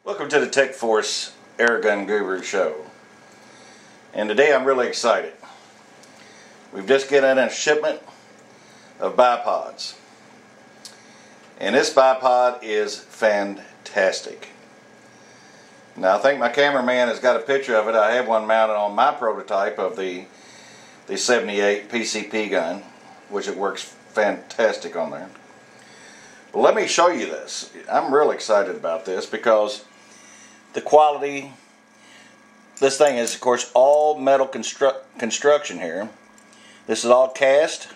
Welcome to the Tech Force Airgun Guru Show. And today I'm really excited. We've just gotten a shipment of bipods. And this bipod is fantastic. Now I think my cameraman has got a picture of it. I have one mounted on my prototype of the 78 PCP gun, which it works fantastic on there. But let me show you this. I'm really excited about this because the quality, this thing is of course all metal construction here. This is all cast.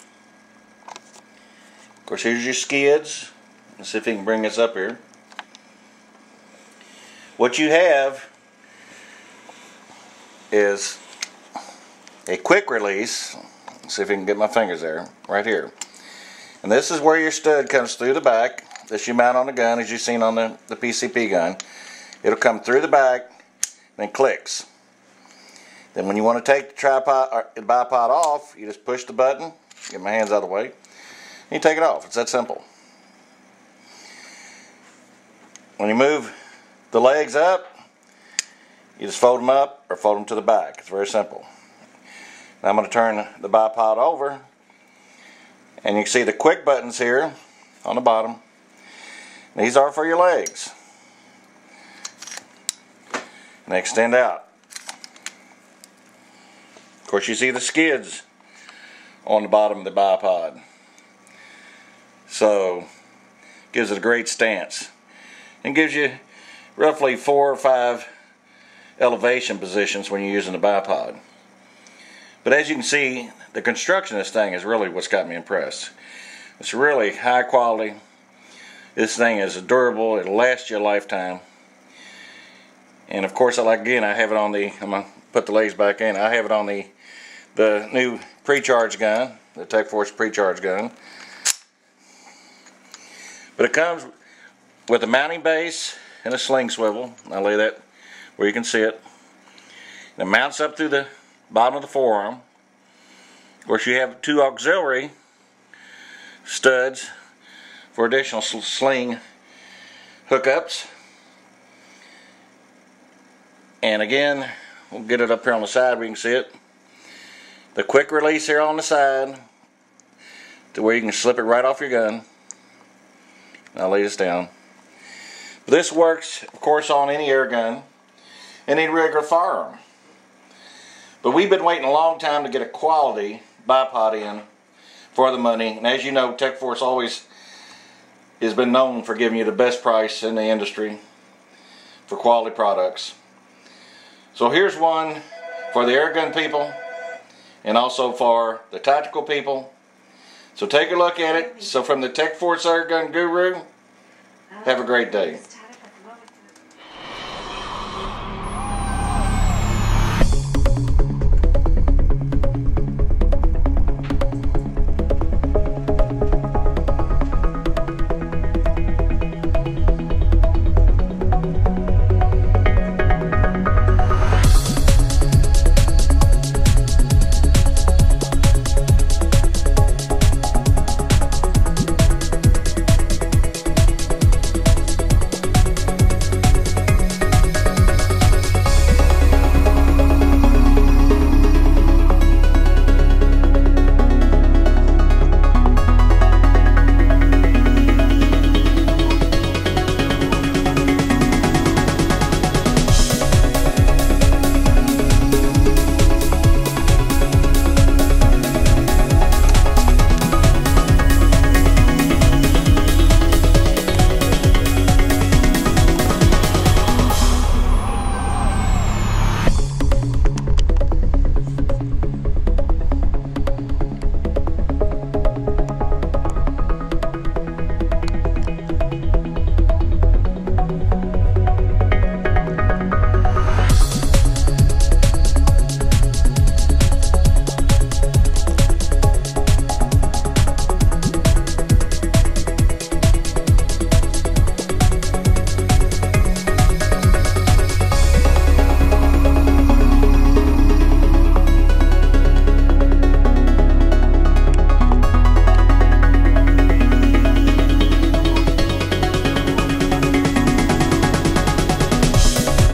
Of course, here's your skids. Let's see if you can bring this up here. What you have is a quick release. Let's see if you can get my fingers there, right here. And this is where your stud comes through the back. This you mount on the gun, as you've seen on the PCP gun. It'll come through the back, then clicks. Then when you want to take the tripod or the bipod off, you just push the button. Get my hands out of the way. And you take it off. It's that simple. When you move the legs up, you just fold them up or fold them to the back. It's very simple. Now I'm going to turn the bipod over, and you can see the quick buttons here on the bottom. These are for your legs. And they extend out. Of course, you see the skids on the bottom of the bipod. So, gives it a great stance. And gives you roughly 4 or 5 elevation positions when you're using the bipod. But as you can see, the construction of this thing is really what's got me impressed. It's really high quality. This thing is durable. It'll last you a lifetime. And of course, I have it on the, I'm going to put the legs back in, I have it on the new pre-charge gun, the Tech Force pre-charge gun. But it comes with a mounting base and a sling swivel. I'll lay that where you can see it. It mounts up through the bottom of the forearm. Of course, you have 2 auxiliary studs for additional sling hookups. And again, we'll get it up here on the side where you can see it. The quick release here on the side to where you can slip it right off your gun. I'll lay this down. But this works, of course, on any air gun, any regular firearm. But we've been waiting a long time to get a quality bipod in for the money. And as you know, Tech Force always has been known for giving you the best price in the industry for quality products. So here's one for the airgun people and also for the tactical people. So take a look at it. So from the Tech Force Airgun Guru, have a great day.